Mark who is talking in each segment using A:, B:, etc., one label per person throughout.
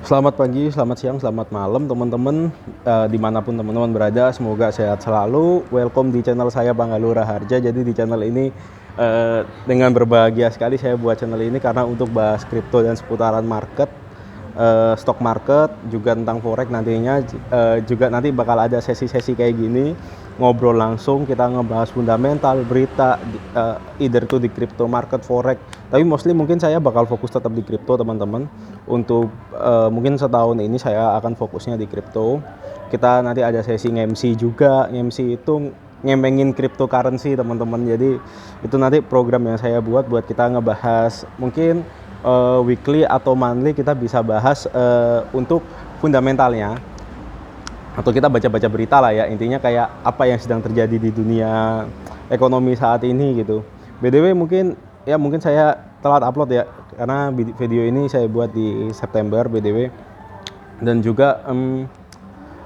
A: Selamat pagi, selamat siang, selamat malam teman-teman, dimanapun teman-teman berada, semoga sehat selalu. Welcome di channel saya Bang Alura Harja. Jadi di channel ini dengan berbahagia sekali saya buat channel ini karena untuk bahas kripto dan seputaran market, stock market, juga tentang forex nantinya. Juga nanti bakal ada sesi-sesi kayak gini, ngobrol langsung, kita ngebahas fundamental, berita, either itu di crypto market, forex. Tapi mostly mungkin saya bakal fokus tetap di crypto teman-teman. Untuk mungkin setahun ini saya akan fokusnya di crypto. Kita nanti ada sesi MC juga. MC itu ngemengin cryptocurrency teman-teman. Jadi itu nanti program yang saya buat kita ngebahas mungkin weekly atau monthly kita bisa bahas untuk fundamentalnya. Atau kita baca-baca berita lah ya, intinya kayak apa yang sedang terjadi di dunia ekonomi saat ini gitu. BTW mungkin saya telat upload ya, karena video ini saya buat di September BTW. Dan juga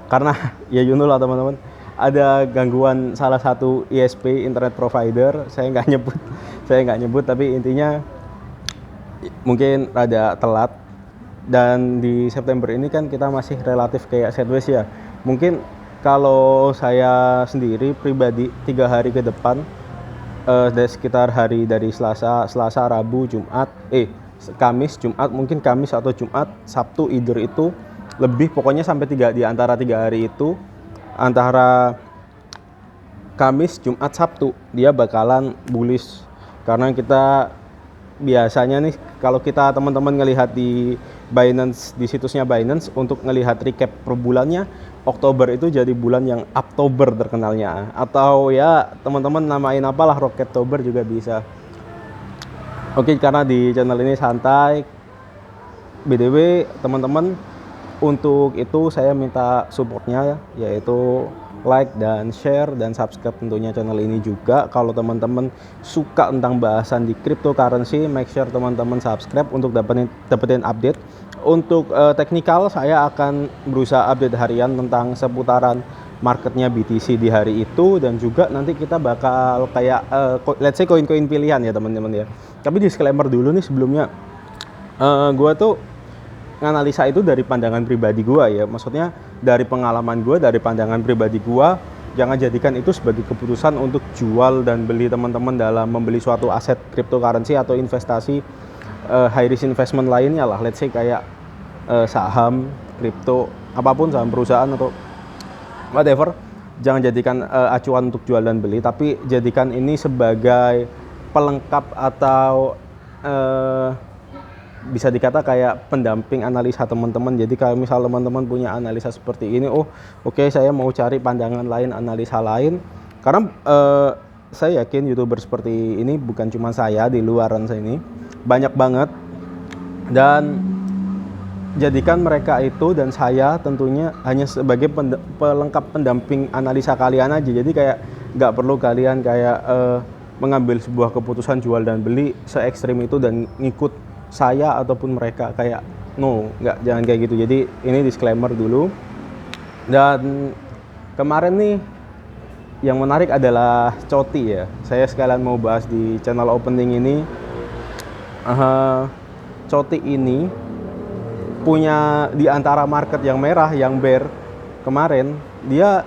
A: karena ya you know lah teman-teman, ada gangguan salah satu ISP internet provider, saya nggak nyebut tapi intinya mungkin rada telat. Dan di September ini kan kita masih relatif kayak sideways ya. Mungkin kalau saya sendiri pribadi 3 hari ke depan, dari sekitar hari dari Selasa, Rabu, Jumat, Kamis, Jumat, mungkin Kamis atau Jumat, Sabtu, either itu lebih, pokoknya sampai di antara 3 hari itu, antara Kamis, Jumat, Sabtu dia bakalan bullish. Karena kita biasanya nih, kalau kita teman-teman ngelihat di Binance, di situsnya Binance, untuk ngelihat recap per bulannya, Oktober itu jadi bulan yang Uptober terkenalnya, atau ya teman-teman namain apalah, Rocketober juga bisa. Oke, karena di channel ini santai, BTW teman-teman, untuk itu saya minta supportnya, yaitu like dan share dan subscribe tentunya channel ini juga. Kalau teman-teman suka tentang bahasan di cryptocurrency, make sure teman-teman subscribe untuk dapetin update. Untuk teknikal, saya akan berusaha update harian tentang seputaran marketnya BTC di hari itu, dan juga nanti kita bakal kayak let's say koin-koin pilihan ya teman-teman ya. Tapi disclaimer dulu nih sebelumnya, gue tuh nganalisa itu dari pandangan pribadi gue ya, maksudnya dari pengalaman gue, dari pandangan pribadi gue. Jangan jadikan itu sebagai keputusan untuk jual dan beli teman-teman dalam membeli suatu aset cryptocurrency atau investasi high risk investment lainnya lah, let's say kayak saham, kripto, apapun, saham perusahaan atau whatever. Jangan jadikan acuan untuk jual dan beli, tapi jadikan ini sebagai pelengkap atau bisa dikata kayak pendamping analisa teman-teman. Jadi kalau misal teman-teman punya analisa seperti ini, oke, saya mau cari pandangan lain, analisa lain. Karena saya yakin YouTuber seperti ini bukan cuma saya, di luaran saya ini banyak banget, dan jadikan mereka itu dan saya tentunya hanya sebagai pelengkap pendamping analisa kalian aja. Jadi kayak nggak perlu kalian kayak mengambil sebuah keputusan jual dan beli se-ekstrim itu dan ngikut saya ataupun mereka, kayak jangan kayak gitu. Jadi ini disclaimer dulu. Dan kemarin nih yang menarik adalah Coty ya. Saya sekalian mau bahas di channel opening ini. Coty ini punya di antara market yang merah, yang bear kemarin, dia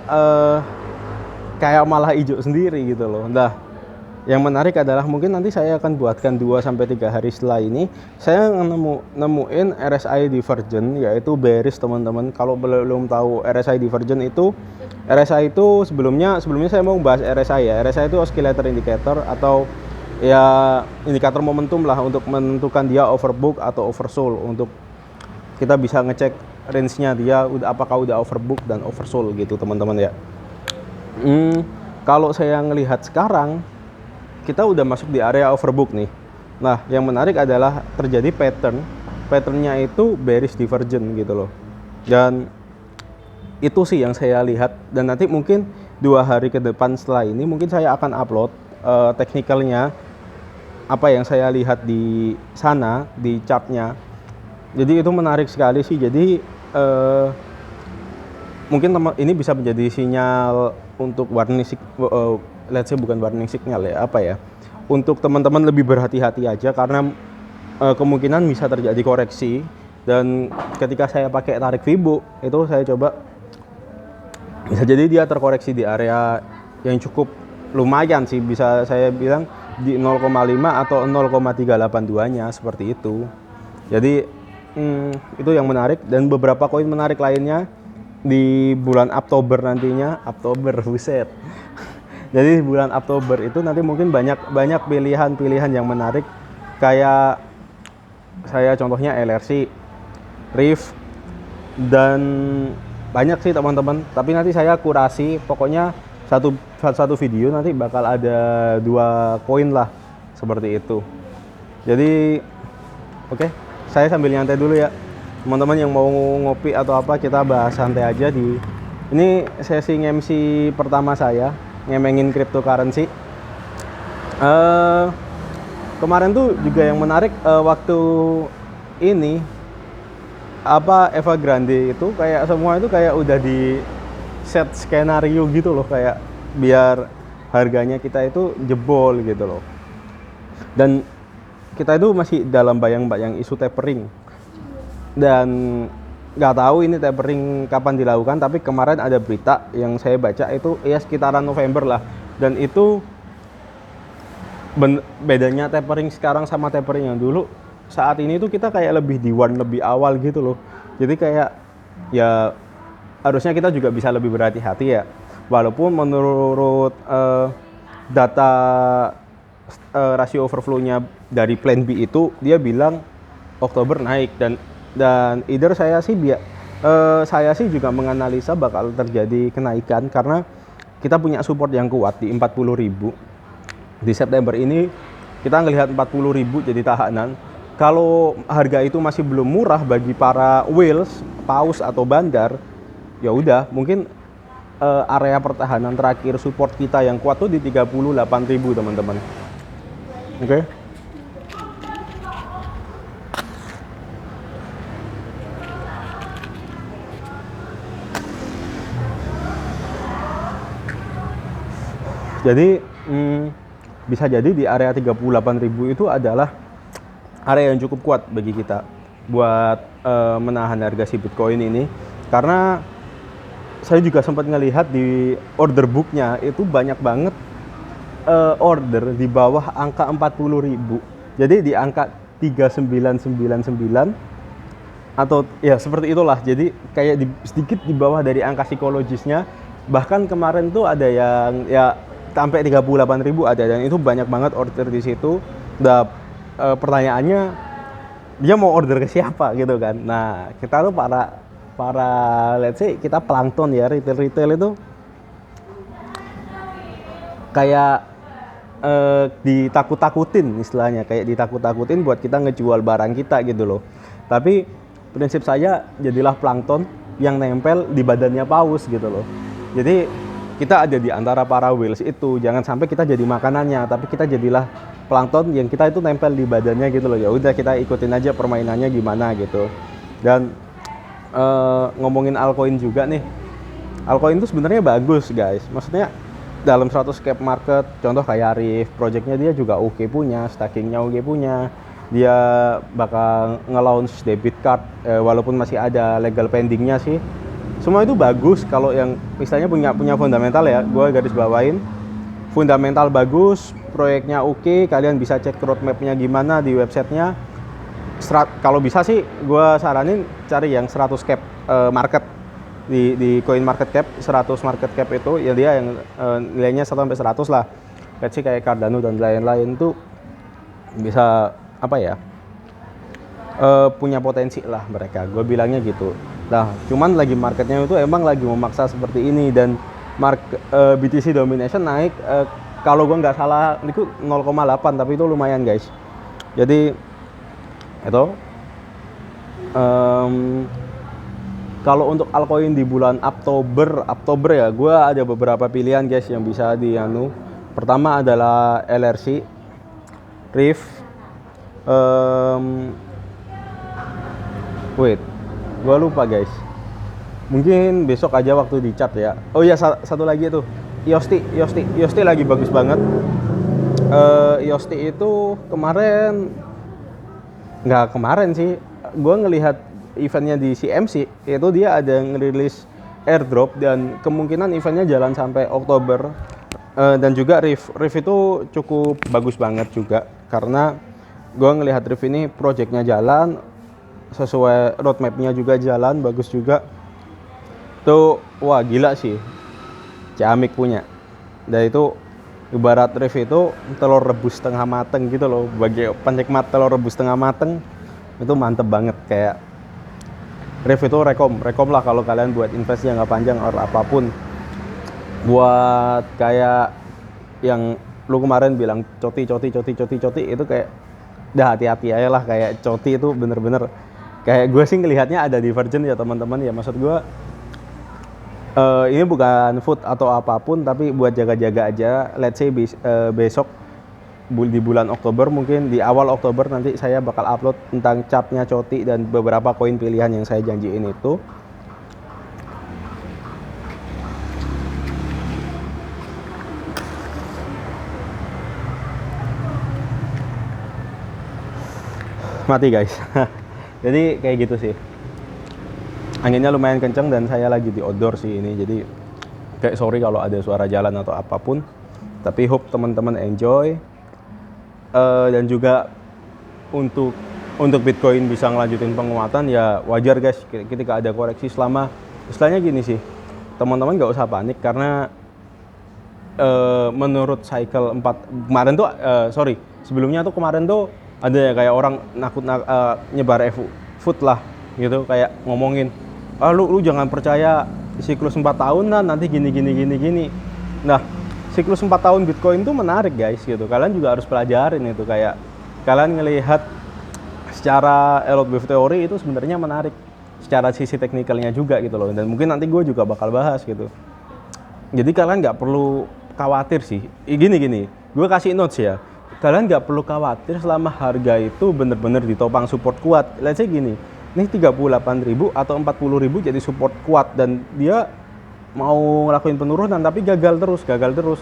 A: kayak malah hijau sendiri gitu loh. Nah, yang menarik adalah mungkin nanti saya akan buatkan 2-3 hari setelah ini, saya nemuin RSI divergent, yaitu bearish teman-teman. Kalau belum tahu RSI divergent itu, RSI itu sebelumnya saya mau bahas RSI ya. RSI itu oscillator indicator, atau ya indikator momentum lah untuk menentukan dia overbook atau oversold, untuk kita bisa ngecek range-nya dia apakah udah overbook dan oversold gitu teman-teman ya. Kalau saya ngelihat sekarang, kita udah masuk di area overbook nih. Nah, yang menarik adalah terjadi patternnya itu bearish divergent gitu loh. Dan itu sih yang saya lihat, dan nanti mungkin 2 hari ke depan setelah ini mungkin saya akan upload teknikalnya, apa yang saya lihat di sana di chartnya. Jadi itu menarik sekali sih. Jadi mungkin ini bisa menjadi sinyal untuk warning let's say bukan warning signal ya, apa ya, untuk teman-teman lebih berhati-hati aja, karena kemungkinan bisa terjadi koreksi Dan ketika saya pakai tarik Fibo, itu saya coba, bisa jadi dia terkoreksi di area yang cukup lumayan sih, bisa saya bilang di 0,5 atau 0,382-nya seperti itu. Jadi itu yang menarik, dan beberapa koin menarik lainnya di bulan Oktober nantinya. Oktober, buset. Jadi di bulan Oktober itu nanti mungkin banyak pilihan-pilihan yang menarik, kayak saya contohnya LRC, Riff, dan banyak sih teman-teman. Tapi nanti saya kurasi, pokoknya satu video nanti bakal ada 2 koin lah, seperti itu. Jadi oke, saya sambil nyantai dulu ya. Teman-teman yang mau ngopi atau apa, kita bahas santai aja di ini sesi MC pertama saya ngemengin cryptocurrency. Kemarin tuh juga yang menarik, waktu ini Evergrande itu kayak semua itu kayak udah di set skenario gitu loh, kayak biar harganya kita itu jebol gitu loh. Dan kita itu masih dalam bayang-bayang isu tapering, dan nggak tahu ini tapering kapan dilakukan. Tapi kemarin ada berita yang saya baca itu ya sekitaran November lah, dan itu bedanya tapering sekarang sama tapering yang dulu. Saat ini tuh kita kayak lebih di-warn lebih awal gitu loh. Jadi kayak ya harusnya kita juga bisa lebih berhati-hati ya. Walaupun menurut data rasio overflow-nya dari plan B itu dia bilang Oktober naik, dan either saya sih juga menganalisa bakal terjadi kenaikan karena kita punya support yang kuat di 40.000. Di September ini kita ngelihat 40.000 jadi tahanan. Kalau harga itu masih belum murah bagi para whales, paus atau bandar, ya udah mungkin area pertahanan terakhir support kita yang kuat tuh di 38.000 teman-teman. Oke. Jadi bisa jadi di area 38.000 itu adalah area yang cukup kuat bagi kita buat menahan harga si Bitcoin ini. Karena saya juga sempat ngelihat di order booknya itu banyak banget order di bawah angka 40.000. Jadi di angka 3999 atau ya seperti itulah. Jadi kayak sedikit di bawah dari angka psikologisnya. Bahkan kemarin tuh ada yang ya sampai 38.000 ada, dan itu banyak banget order di situ. Pertanyaannya, dia mau order ke siapa gitu kan. Nah, kita tuh para let's say kita plankton ya, retail itu kayak ditakut-takutin istilahnya, kayak ditakut-takutin buat kita ngejual barang kita gitu loh. Tapi prinsip saya, jadilah plankton yang nempel di badannya paus gitu loh. Jadi kita ada di antara para whales itu, jangan sampai kita jadi makanannya, tapi kita jadilah plankton yang kita itu nempel di badannya gitu loh. Ya udah, kita ikutin aja permainannya gimana gitu. Dan ngomongin altcoin juga nih, altcoin itu sebenarnya bagus guys. Maksudnya dalam 100 cap market, contoh kayak Riff, projectnya dia juga oke punya, stakingnya oke punya, dia bakal nge-launch debit card walaupun masih ada legal pendingnya sih. Semua itu bagus kalau yang misalnya punya fundamental ya. Gue garis bawain fundamental bagus, proyeknya oke, kalian bisa cek roadmapnya gimana di websitenya. Kalau bisa sih gue saranin cari yang 100 cap market di coin market cap. 100 market cap itu ya dia yang nilainya 1 sampai 100 lah. Let's say kayak Cardano dan lain-lain tuh bisa punya potensi lah mereka, gue bilangnya gitu. Nah, cuman lagi marketnya itu emang lagi memaksa seperti ini, dan BTC domination naik, kalau gue nggak salah itu 0,8, tapi itu lumayan guys. Jadi itu kalau untuk altcoin di bulan Oktober ya, gue ada beberapa pilihan guys yang bisa dianu. Pertama adalah LRC, Riff, gue lupa guys. Mungkin besok aja waktu di chat ya. Oh iya, satu lagi tuh Yosti lagi bagus banget. Yosti itu nggak kemarin sih, gue ngelihat eventnya di CMC itu dia ada ngerilis airdrop dan kemungkinan eventnya jalan sampai Oktober. Dan juga Rift itu cukup bagus banget juga karena gue ngelihat Rift ini projectnya jalan sesuai roadmapnya juga jalan bagus juga tuh. Wah gila sih Ciamik punya. Dan itu ibarat Rift itu telur rebus setengah mateng gitu loh. Bagi penikmat telur rebus setengah mateng itu mantep banget. Kayak Rift itu rekom lah kalau kalian buat invest jangka panjang atau apapun. Buat kayak yang lu kemarin bilang coti itu kayak udah hati-hati aja lah. Kayak coti itu bener-bener kayak gue sih ngelihatnya ada divergen ya teman-teman ya. Maksud gue ini bukan food atau apapun tapi buat jaga-jaga aja. Let's say besok di bulan Oktober, mungkin di awal Oktober nanti saya bakal upload tentang chartnya coti dan beberapa koin pilihan yang saya janjiin itu. Mati guys. Jadi kayak gitu sih, anginnya lumayan kenceng dan saya lagi di outdoor sih ini, jadi kayak sorry kalau ada suara jalan atau apapun, tapi hope teman-teman enjoy. Dan juga untuk Bitcoin bisa ngelanjutin penguatan ya wajar guys ketika ada koreksi. Selama istilahnya gini sih teman-teman nggak usah panik karena menurut cycle 4 kemarin tuh sebelumnya tuh kemarin tuh ada ya kayak orang nyebar food lah gitu, kayak ngomongin lu jangan percaya siklus 4 tahunan nanti gini. Nah siklus 4 tahun Bitcoin tuh menarik guys gitu, kalian juga harus pelajarin itu. Kayak kalian ngelihat secara Elliott Wave Theory itu sebenarnya menarik secara sisi teknikalnya juga gitu loh, dan mungkin nanti gue juga bakal bahas gitu. Jadi kalian nggak perlu khawatir sih, gini gue kasih notes ya, kalian nggak perlu khawatir selama harga itu bener-bener ditopang support kuat. Let's say gini, ini 38.000 atau 40.000 jadi support kuat dan dia mau ngelakuin penurunan tapi gagal terus.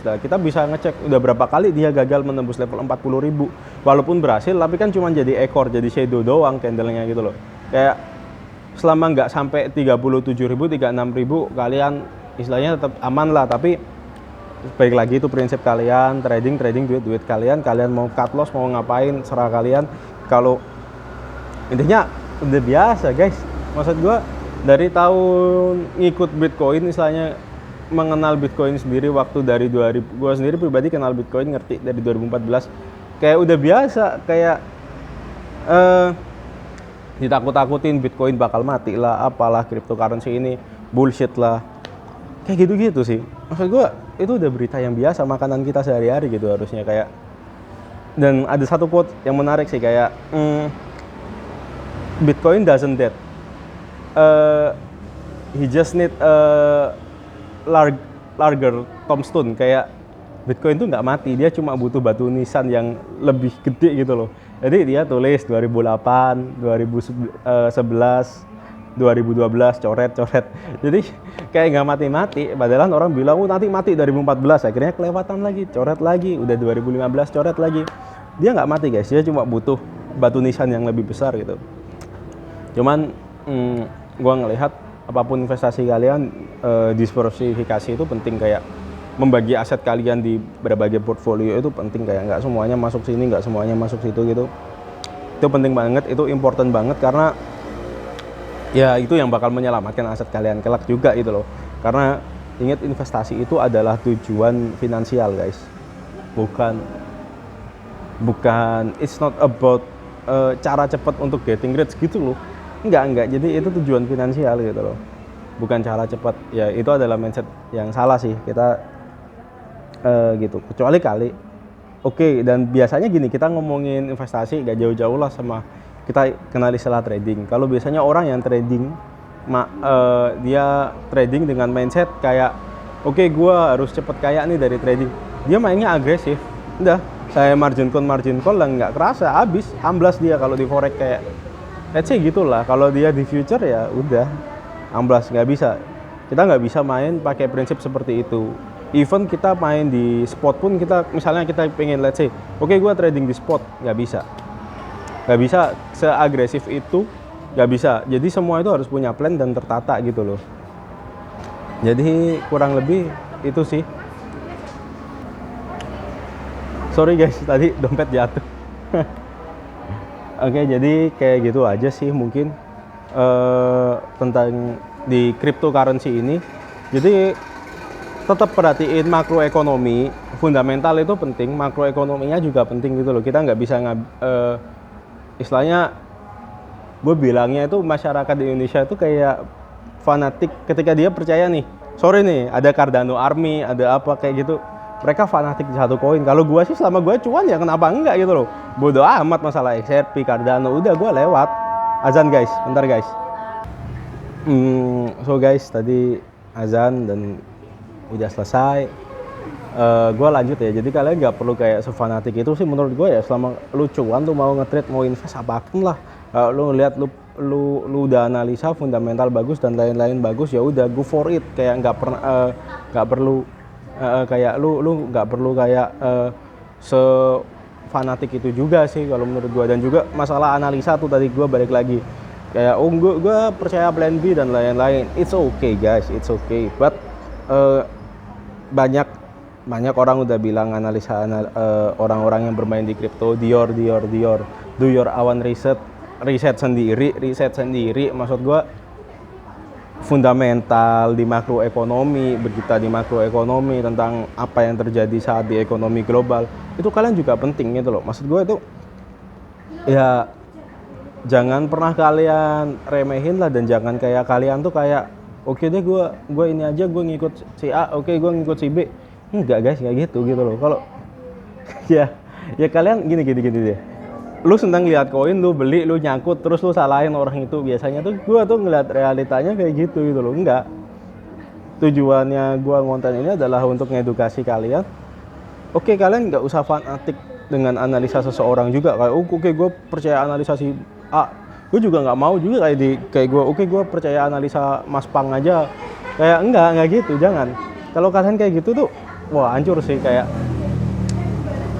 A: Nah, kita bisa ngecek udah berapa kali dia gagal menembus level 40.000. Walaupun berhasil tapi kan cuma jadi ekor, jadi shadow doang candlenya gitu loh. Kayak selama nggak sampai 37.000, 36.000 kalian istilahnya tetap aman lah. Tapi baik lagi itu prinsip kalian, trading duit kalian mau cut loss mau ngapain serah kalian. Kalau intinya udah biasa guys, maksud gua dari tahun ngikut Bitcoin, istilahnya mengenal Bitcoin sendiri waktu dari 2000, gue sendiri pribadi kenal Bitcoin ngerti dari 2014, kayak udah biasa, kayak ditakut-takutin Bitcoin bakal mati lah, apalah cryptocurrency ini bullshit lah, kayak gitu-gitu sih. Maksud gue itu udah berita yang biasa, makanan kita sehari-hari gitu harusnya. Kayak, dan ada satu quote yang menarik sih, kayak Bitcoin doesn't dead. He just need a larger tombstone. Kayak Bitcoin tuh nggak mati, dia cuma butuh batu nisan yang lebih gede gitu loh. Jadi dia tulis 2008, 2011, 2012 coret. Jadi kayak nggak mati-mati. Padahal orang bilang nanti mati 2014, akhirnya kelewatan lagi, coret lagi, udah 2015 coret lagi. Dia nggak mati guys, dia cuma butuh batu nisan yang lebih besar gitu. Cuman gue ngelihat apapun investasi kalian, diversifikasi itu penting. Kayak membagi aset kalian di berbagai portfolio itu penting. Kayak nggak semuanya masuk sini, nggak semuanya masuk situ gitu. Itu penting banget, itu important banget, karena ya itu yang bakal menyelamatkan aset kalian kelak juga gitu loh. Karena ingat, investasi itu adalah tujuan finansial guys, bukan it's not about cara cepat untuk getting rich gitu loh. Enggak, jadi itu tujuan finansial gitu loh, bukan cara cepat. Ya itu adalah mindset yang salah sih kita gitu, kecuali kali oke. Dan biasanya gini, kita ngomongin investasi gak jauh-jauh lah sama kita kenal istilah trading. Kalau biasanya orang yang trading dia trading dengan mindset kayak oke, gue harus cepet kaya nih dari trading, dia mainnya agresif. Udah, saya margin call lah, nggak kerasa habis amblas dia. Kalau di forex kayak let's say gitulah. Kalau dia di future ya udah amblas, nggak bisa. Kita nggak bisa main pakai prinsip seperti itu. Even kita main di spot pun, kita misalnya kita pengen let's say oke, gue trading di spot, nggak bisa seagresif itu nggak bisa. Jadi semua itu harus punya plan dan tertata gitu loh. Jadi kurang lebih itu sih. Sorry guys, tadi dompet jatuh. Oke, jadi kayak gitu aja sih mungkin tentang di cryptocurrency ini. Jadi tetap perhatiin makroekonomi, fundamental itu penting, makroekonominya juga penting gitu loh. Kita nggak bisa istilahnya, gue bilangnya itu masyarakat di Indonesia itu kayak fanatik ketika dia percaya nih, sorry nih, ada Cardano Army, ada apa kayak gitu, mereka fanatik di satu koin. Kalau gue sih selama gue cuan ya kenapa enggak gitu loh, bodo amat masalah XRP, Cardano, udah gue lewat. Azan guys, bentar guys. So guys, tadi azan dan udah selesai. Gue lanjut ya. Jadi kalian nggak perlu kayak sefanatik itu sih menurut gue ya. Selama lu cuan tuh mau nge-trade, mau invest apapun lah, lu lihat lu udah analisa fundamental bagus dan lain-lain bagus, ya udah go for it. Kayak nggak perlu kayak lu nggak perlu kayak fanatik itu juga sih kalau menurut gue. Dan juga masalah analisa tuh tadi gue balik lagi kayak gue percaya plan B dan lain-lain. It's okay guys, it's okay, but banyak orang udah bilang analisa orang-orang yang bermain di kripto, Dior, do your own riset sendiri. Maksud gue fundamental di makroekonomi, berita di makroekonomi tentang apa yang terjadi saat di ekonomi global, itu kalian juga penting gitu loh. Maksud gue itu ya jangan pernah kalian remehin lah, dan jangan kayak kalian tuh kayak oke deh gue ini aja, gue ngikut si A, oke gue ngikut si B. Enggak guys, kayak gitu loh. Kalau ya kalian gini deh. Lu senang lihat koin, lu beli, lu nyangkut, terus lu salahin orang itu. Biasanya tuh gue tuh ngeliat realitanya kayak gitu loh. Enggak. Tujuannya gue ngonten ini adalah untuk ngedukasi kalian. Oke, kalian nggak usah fanatik dengan analisa seseorang juga. Kayak oke gue percaya analisa si A. Gue juga nggak mau juga kayak gue. Oke, gue percaya analisa Mas Pang aja. Kayak enggak gitu, jangan. Kalau kalian kayak gitu tuh, wah hancur sih, kayak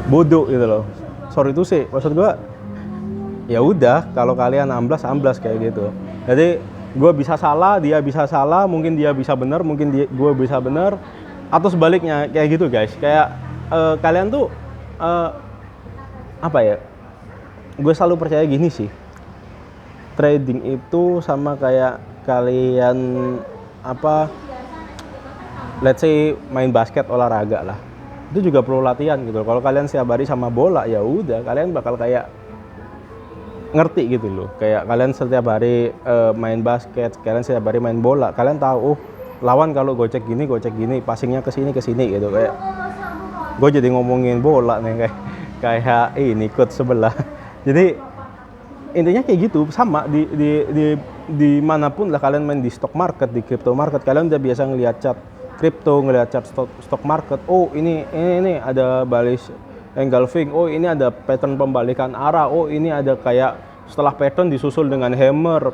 A: bodoh gitu loh. Sorry itu sih, maksud gue ya udah, kalau kalian amblas kayak gitu. Jadi gue bisa salah, dia bisa salah, mungkin dia bisa benar, mungkin gue bisa benar, atau sebaliknya kayak gitu guys. Kayak kalian tuh apa ya? Gue selalu percaya gini sih. Trading itu sama kayak kalian let's say main basket, olahraga lah. Itu juga perlu latihan gitu. Kalau kalian setiap hari sama bola, ya udah kalian bakal kayak ngerti gitu loh. Kayak kalian setiap hari main basket, kalian setiap hari main bola, kalian tahu lawan kalau gocek gini, passingnya ke sini gitu. Kayak gue jadi ngomongin bola nih kayak ini coach sebelah. Jadi intinya kayak gitu, sama di manapun lah kalian main, di stock market, di crypto market, kalian udah biasa ngelihat chart kripto, ngelihat chart stock market. Oh ini ada bullish engulfing, oh ini ada pattern pembalikan arah, oh ini ada kayak setelah pattern disusul dengan hammer,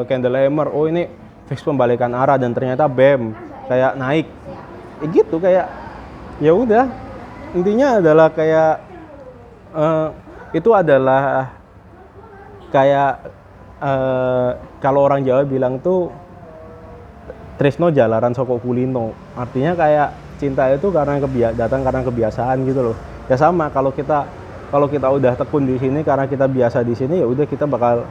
A: candle hammer, oh ini fix pembalikan arah, dan ternyata BAM kayak naik. Gitu, kayak ya udah, intinya adalah kayak itu adalah kayak kalau orang Jawa bilang tuh tresno jalaran soko kulino. Artinya kayak cinta itu datang karena kebiasaan gitu loh. Ya sama, kalau kita udah tekun di sini karena kita biasa di sini, ya udah kita bakal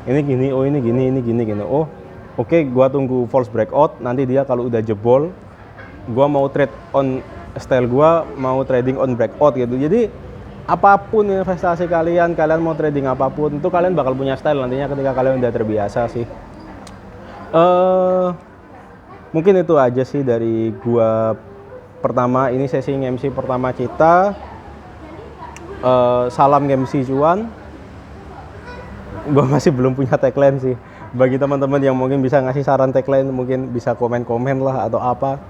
A: ini gini, oh ini gini. Oh, oke, gua tunggu false breakout, nanti dia kalau udah jebol, gua mau trade on style gua, mau trading on breakout gitu. Jadi apapun investasi kalian mau trading apapun, itu kalian bakal punya style nantinya ketika kalian udah terbiasa sih. Mungkin itu aja sih dari gua pertama, ini sesi MC pertama kita. Salam MC cuan. Gua masih belum punya tagline sih. Bagi teman-teman yang mungkin bisa ngasih saran tagline, mungkin bisa komen-komen lah atau apa.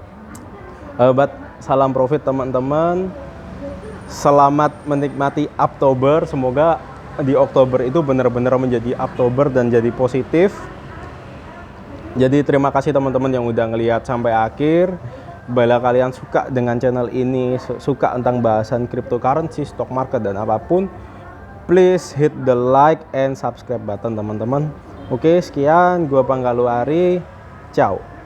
A: But salam profit teman-teman. Selamat menikmati Oktober. Semoga di Oktober itu benar-benar menjadi Oktober dan jadi positif. Jadi terima kasih teman-teman yang udah ngelihat sampai akhir. Bila kalian suka dengan channel ini, suka tentang bahasan cryptocurrency, stock market dan apapun, please hit the like and subscribe button teman-teman. Oke, sekian. Gua Panggalu Ari. Ciao.